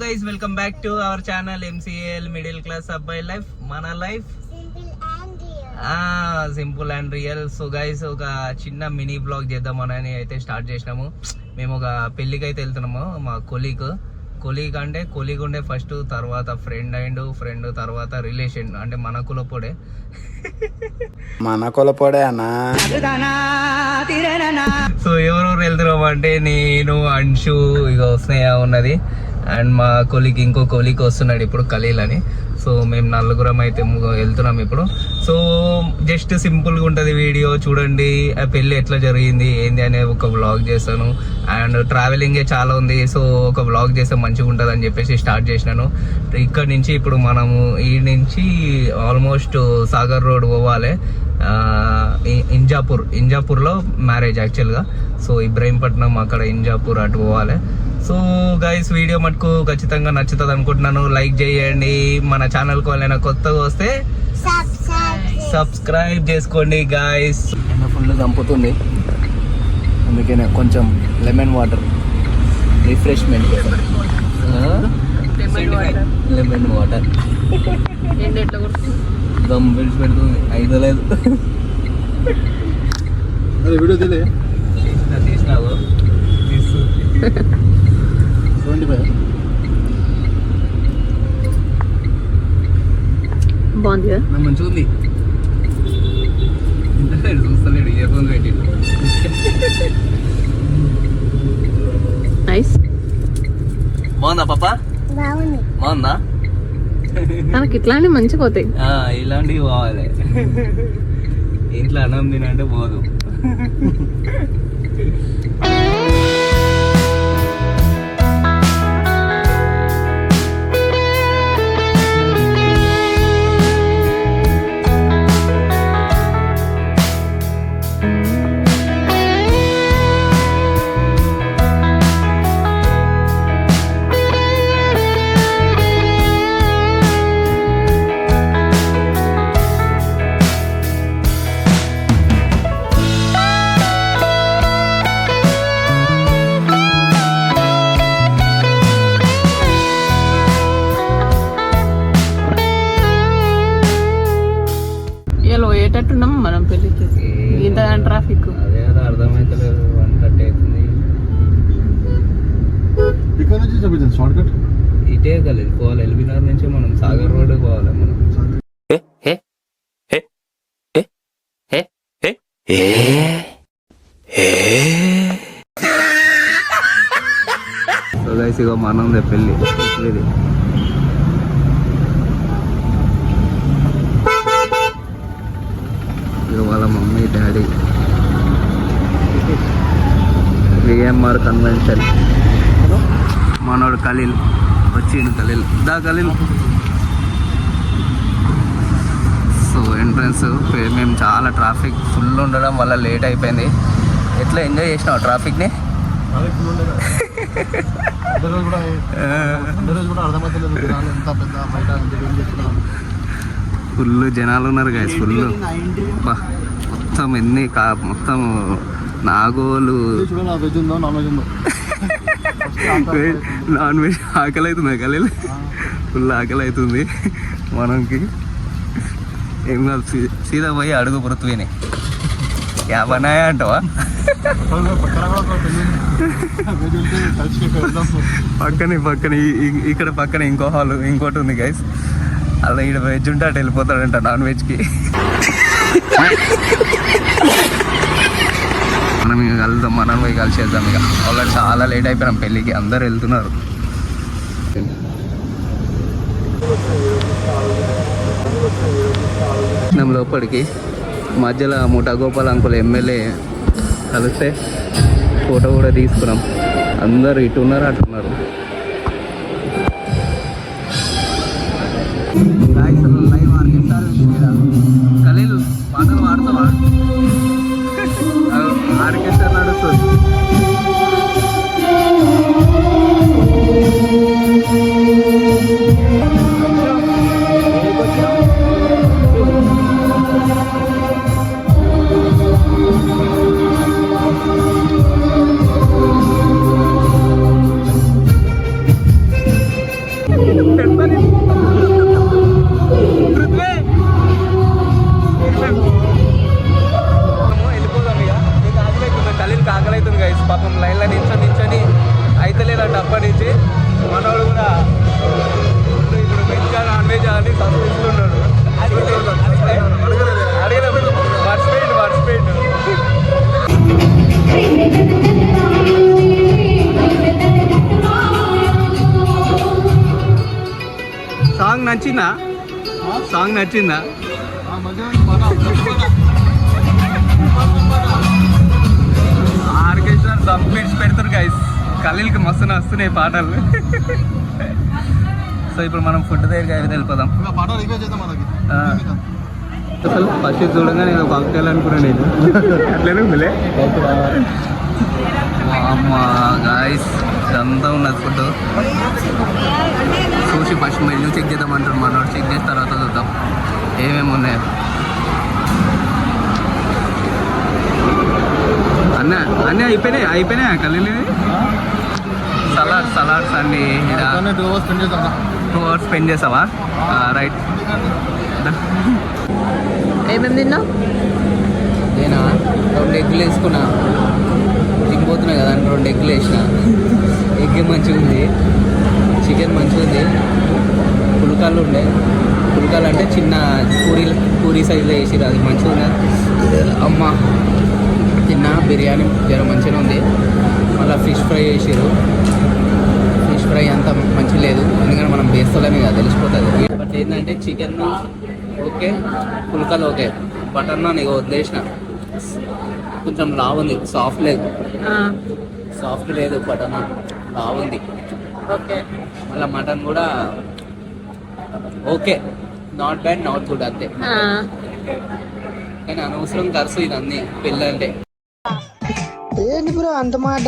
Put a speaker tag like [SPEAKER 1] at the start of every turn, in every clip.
[SPEAKER 1] guys, welcome back to our channel MCL Middle Class Abbai Life. Mana life simple and real. So guys, ఒక చిన్న mini blog చేద్దామని అయితే start చేసినాము. మేము ఒక పెళ్ళికి అయితే వెళ్తున్నాము. మా కొలీగ్ అంటే కొలీగ్ ఉండే ఫస్ట్, తర్వాత ఫ్రెండ్ అండ్ ఫ్రెండ్, తర్వాత రిలేషన్ అంటే మన కులపోడే
[SPEAKER 2] అన్నా.
[SPEAKER 1] సో ఎవరెవరు వెళ్తున్నాము అంటే నేను, అంశు, ఇక స్నేహ ఉన్నది అండ్ మా కొలీగ్, ఇంకో కొలీగ్ వస్తున్నాడు ఇప్పుడు, ఖలీల్ అని. సో మేము నలుగురం అయితే వెళ్తున్నాం ఇప్పుడు. సో జస్ట్ సింపుల్గా ఉంటుంది వీడియో, చూడండి ఆ పెళ్ళి ఎట్లా జరిగింది ఏంది అనే ఒక వ్లాగ్ చేస్తాను. అండ్ ట్రావెలింగే చాలా ఉంది, సో ఒక వ్లాగ్ చేస్తే మంచిగా ఉంటుంది అని చెప్పేసి స్టార్ట్ చేసినాను. ఇక్కడ నుంచి ఇప్పుడు మనము ఈ నుంచి ఆల్మోస్ట్ సాగర్ రోడ్ పోవాలి. ఇంజాపూర్లో మ్యారేజ్ యాక్చువల్గా. సో ఇబ్రహీంపట్నం అక్కడ ఇంజాపూర్ అటు పోవాలి. సో గైస్, వీడియో మటుకు ఖచ్చితంగా నచ్చుతుంది అనుకుంటున్నాను. లైక్ చేయండి. మన ఛానల్కి వాళ్ళైనా కొత్తగా వస్తే సబ్స్క్రైబ్ చేసుకోండి గైస్. ఫుల్ చంపుతుంది, అందుకనే కొంచెం lemon water refreshment. Lemon water దమ్ పిలిచి పెడుతుంది. అయితే లేదు
[SPEAKER 2] వీడియో
[SPEAKER 1] తీసినావు
[SPEAKER 3] బాగుంది కదా,
[SPEAKER 1] మంచిగా ఉంది. చూస్తలేడు, ఇయర్ ఫోన్స్ పెట్టి.
[SPEAKER 3] నైస్.
[SPEAKER 1] బాగుందా పాప? బాగుందా?
[SPEAKER 3] తనకి ఇట్లాంటివి మంచిగా పోతాయి.
[SPEAKER 1] ఇలాంటివి పోవాలి. ఇంట్లో అన్నం తినంటే పోదు.
[SPEAKER 3] పోయేటట్టున్నాం మనం పెళ్ళికి. ఇంత ట్రాఫిక్
[SPEAKER 1] అదే అర్థమైతలేదు. 1:30 అవుతుంది. ఇటే కలిసి పోవాలి. ఎల్బీనగర్ నుంచి మనం సాగర్ రోడ్ పోవాలి. మనం సో గైస్, ఇగో మనం పెళ్ళి ఇది. వాళ్ళ మమ్మీ, డాడీ, విఎంఆర్ కన్వెన్షన్. మనోడు ఖలీల్ వచ్చిండు. ఖలీల్. సో ఎంట్రన్స్ మేము చాలా ట్రాఫిక్ ఫుల్ ఉండడం వల్ల లేట్ అయిపోయింది. ఎట్లా ఎంజాయ్ చేసినావు ట్రాఫిక్ని? ఫుల్ జనాలు ఉన్నారు గైస్, ఫుల్. మొత్తం మొత్తం నాగోలు. నాన్ వెజ్ ఆకలి అవుతుంది ఖలీల్, ఫుల్ ఆకలి అవుతుంది మనకి. ఏం కాదు, సీదా పోయి అడుగు పృథ్వీని. యాభనాయా అంటావా? పక్కన ఇక్కడ పక్కన ఇంకో హాల్ ఇంకోటి ఉంది గైస్. అలా ఇక్కడ వెజ్ ఉంటే అటు వెళ్ళిపోతాడంట నాన్ వెజ్కి. మనం ఇక కలుద్దాం, మనం పోయి కలిసేద్దాం. ఇక ఆల్రెడీ చాలా లేట్ అయిపోయినాం పెళ్ళికి, అందరు వెళ్తున్నారు. లోపలికి మధ్యలో ముఠా గోపాల్ అంకుల్ ఎమ్మెల్యే కలిస్తే ఫోటో కూడా తీసుకున్నాం. అందరు ఇటు ఉన్నారు, అటు ఉన్నారు. ఖలీల్ పాటలు పాడుతావా? ఆర్కెస్ట్రా నడుస్తుంది. సాంగ్ నచ్చిందా? ఆర్కెస్ట్రా సబ్మిట్స్ పెడతారు గైస్. కళ్ళకి మస్తు వస్తున్నాయి పాటలు. సో ఇప్పుడు మనం ఫుడ్ దగ్గరికి అయితే వెళ్ళిపోదాం. అసలు ఫస్ట్ చూడగా నేను కాక్టైల్ అనుకున్నాను. నేను అట్లనే ఉందిలే. అమ్మ గాయస్ ఇదంతా ఉన్నది ఫుడ్. చూసి ఫస్ట్ మెన్యూ చెక్ చేద్దామంటారు. మనోడు చెక్ చేసిన తర్వాత చూద్దాం ఏమేమి ఉన్నాయో. అన్నీ అయిపోయినాయా కళ్ళు? సలాడ్స్ అండి. 2 hours స్పెండ్ చేసావా? రైట్.
[SPEAKER 3] ఏమేమి తిన్నావు?
[SPEAKER 1] నేనా 2 ఎగ్గులు వేసుకున్నా. దిగిపోతున్నాయి కదా, 2 ఎగ్గులు వేసిన. ఎగ్ మంచిగా ఉంది, చికెన్ మంచిగా ఉంది. పుల్కాలు ఉండే. పుల్కాలు అంటే చిన్న పూరీ సైజులో వేసిరు, అది మంచిగా ఉన్నది. అమ్మ తిన్నా. బిర్యానీ జర మంచిగా ఉంది. మళ్ళీ ఫిష్ ఫ్రై చేసిరు. ఫిష్ ఫ్రై అంత మంచిగా లేదు, ఎందుకంటే మనం వేస్తలేమే కదా, తెలిసిపోతుంది. బట్ ఏంటంటే చికెన్ ఓకే, పుల్కాలు ఓకే. బటర్ నాన్ ఇక వదిలేసిన. కొంచెం లావు ఉంది, సాఫ్ట్ లేదు. సాఫ్ట్ లేదు బటర్ నాన్, లావు ఉంది.
[SPEAKER 3] ఓకే.
[SPEAKER 1] మళ్ళీ మటన్ కూడా okay, not bad not good అంతే. కానీ అనవసరం ఖర్చు ఇదన్నీ పెళ్ళి అంటే.
[SPEAKER 2] ఏంటి బ్రో అంత మాట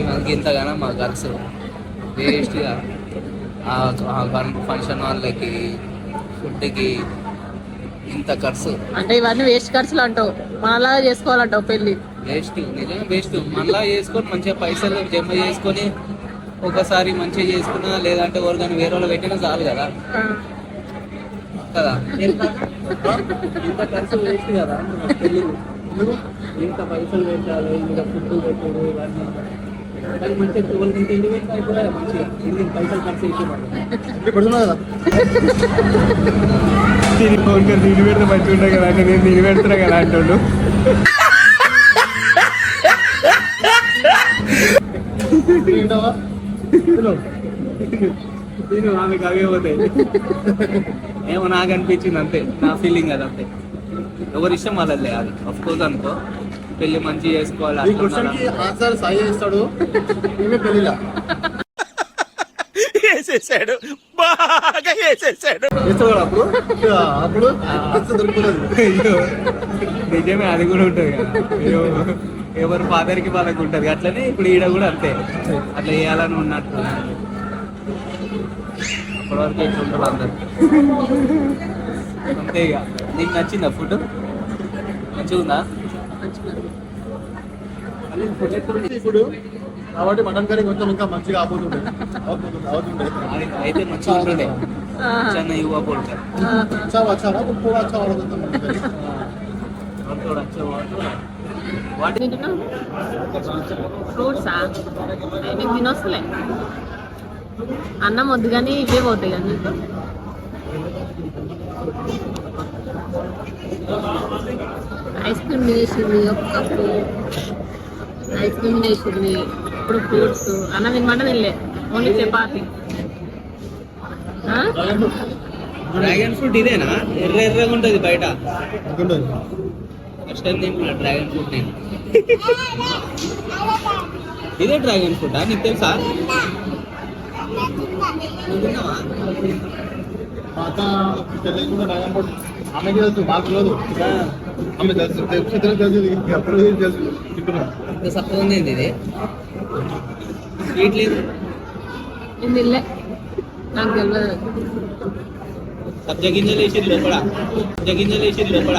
[SPEAKER 1] మనకి ఇంతగానో మా ఖర్చు వేస్ట్గా. ఫంక్షన్ వాళ్ళకి ఫుడ్కి ఇంత ఖర్చు
[SPEAKER 3] అంటే ఇవన్నీ వేస్ట్ ఖర్చులు అంటావు, మనలాగా చేసుకోవాలంటావు పెళ్ళి.
[SPEAKER 1] వేస్ట్, నిజంగా వేస్ట్. మళ్ళీ చేసుకొని మంచిగా పైసలు జమ చేసుకొని ఒకసారి మంచిగా చేసుకున్నా, లేదంటే ఎవరికైనా వేరే వాళ్ళు పెట్టినా చాలు కదా కదా. ఇంత ఖర్చు వేస్ట్ కదా పెళ్ళి. ఇంత పైసలు పెట్టాలి, ఇంకా ఫుడ్ పెట్టారు, ఇవన్నీ. కానీ మంచిగా 12 తిండి పెట్టినా అయిపోయి మంచిగా ఇన్ని పైసలు ఖర్చు చేసేవాళ్ళు పెడుతున్నా కదా. దీని పెడితే మంచిగా ఉంటాయి కదా అంటే నేను దీని పెడుతున్నా కదా అంటుండు. నేను ఆమెకు అవే పోతాయి ఏమో నాకు అనిపించింది అంతే, నా ఫీలింగ్ అది అంతే. ఎవరి ఇష్టం వాళ్ళే, అది ఆఫ్ కోర్స్ అనుకో. పెళ్లి మంచిగా చేసుకోవాలి. వేసేసాడు, బాగా వేసేసాడు. అప్పుడు నిజమే, అది కూడా ఉంటుంది కదా. ఎవరు ఫాదర్కి వాళ్ళకి ఉంటుంది అట్లనే. ఇప్పుడు ఈడ కూడా అంతే, అట్లా వేయాలని ఉన్నట్టు. అప్పటివరకు ఎట్లా ఉంటారు అందరు అంతే. ఇక నీకు నచ్చిందా ఫుడ్? మంచిగా ఉందా?
[SPEAKER 2] ఇప్పుడు కాబట్టి మటన్ కర్రీ కొంచెం ఇంకా మంచిగా అవుతుండే.
[SPEAKER 1] అయితే మంచిగా ఉంటుండే. చిన్న యువ పోల్చారు
[SPEAKER 3] ఫ్రూట్సా? నేను తినొస్తలే. అన్నం వద్దు కానీ ఇవే పోతాయి కానీ. ఐస్ క్రీమ్ తినేసింది, ఒక కప్పు ఐస్ క్రీమ్ తినేసింది. ఇప్పుడు ఫ్రూట్స్. అన్నం తినమంటే తినలే, ఓన్లీ చపాతి.
[SPEAKER 1] డ్రాగన్ ఫ్రూట్ ఇదేనా? ఎర్రగా ఉంటుంది బయట. ఫస్ట్ టైం తింటున్నా డ్రాగన్ ఫ్రూట్ నేను. ఇదే డ్రాగన్ ఫ్రూటా? నీకు తెలుసా? నువ్వు తిన్నావా?
[SPEAKER 2] ఆమెకి తెలుసు, మాకు తెలియదు. ఆమె తెలుసు, ఎప్పుడు తెలుసు.
[SPEAKER 1] ఇంత సప్పగా ఉంది ఇది. స్వీట్ లేదు.
[SPEAKER 3] నేను తినలే, నాకు తెలియదు.
[SPEAKER 1] సబ్జ గింజలు వేసి లోపల, సబ్జ గింజలు వేసి లోపల.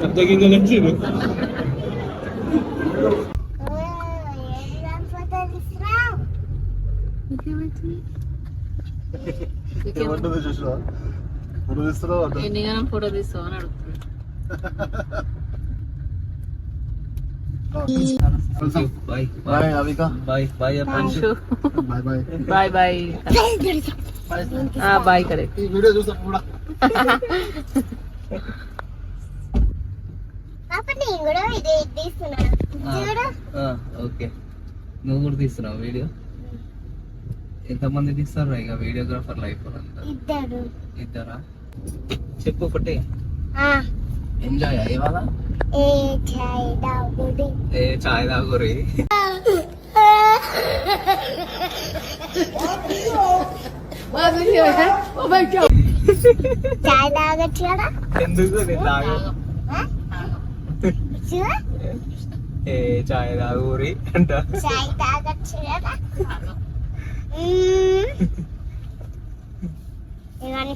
[SPEAKER 1] సబ్జ గింజలు వేసి
[SPEAKER 3] ఎన్నిగానం ఫోటో తీస్తావు అని అడుగుతుంది.
[SPEAKER 2] Bye Avika.
[SPEAKER 1] Bye bye
[SPEAKER 2] bye bye
[SPEAKER 3] bye bye bye కరే.
[SPEAKER 2] ఈ వీడియో చూస్తాను కూడా.
[SPEAKER 1] ఓకే. నువ్వు కూడా తీస్తున్నావు వీడియో? ఎంతమంది తీస్తారు ఇక వీడియోగ్రాఫర్లు అయిపోయినంత? ఇద్దరా? చెప్పు ఒకటి. ఎంజాయ్ ఇవాళ? ఏ చాయ్ తాగురి. ఎందుకు నేను తాగు? ఏ చాయ్ తాగురి అంట.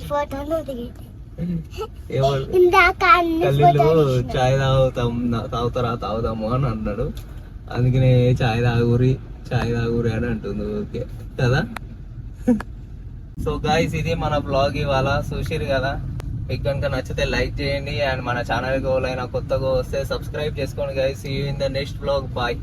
[SPEAKER 2] ఫోటోలు
[SPEAKER 1] ఎవరు చాయ్ తాగుతాము అని అన్నాడు. అందుకనే చాయ్ తాగురి అని అంటుంది. ఓకే కదా? సో గైస్, ఇది మన బ్లాగ్ ఇవాళ. చూసిరు కదా, మీకు కనుక నచ్చితే లైక్ చేయండి. అండ్ మన ఛానల్ కి ఎవరైనా కొత్తగా వస్తే సబ్స్క్రైబ్ చేసుకోండి guys. See you in the next blog. Bye.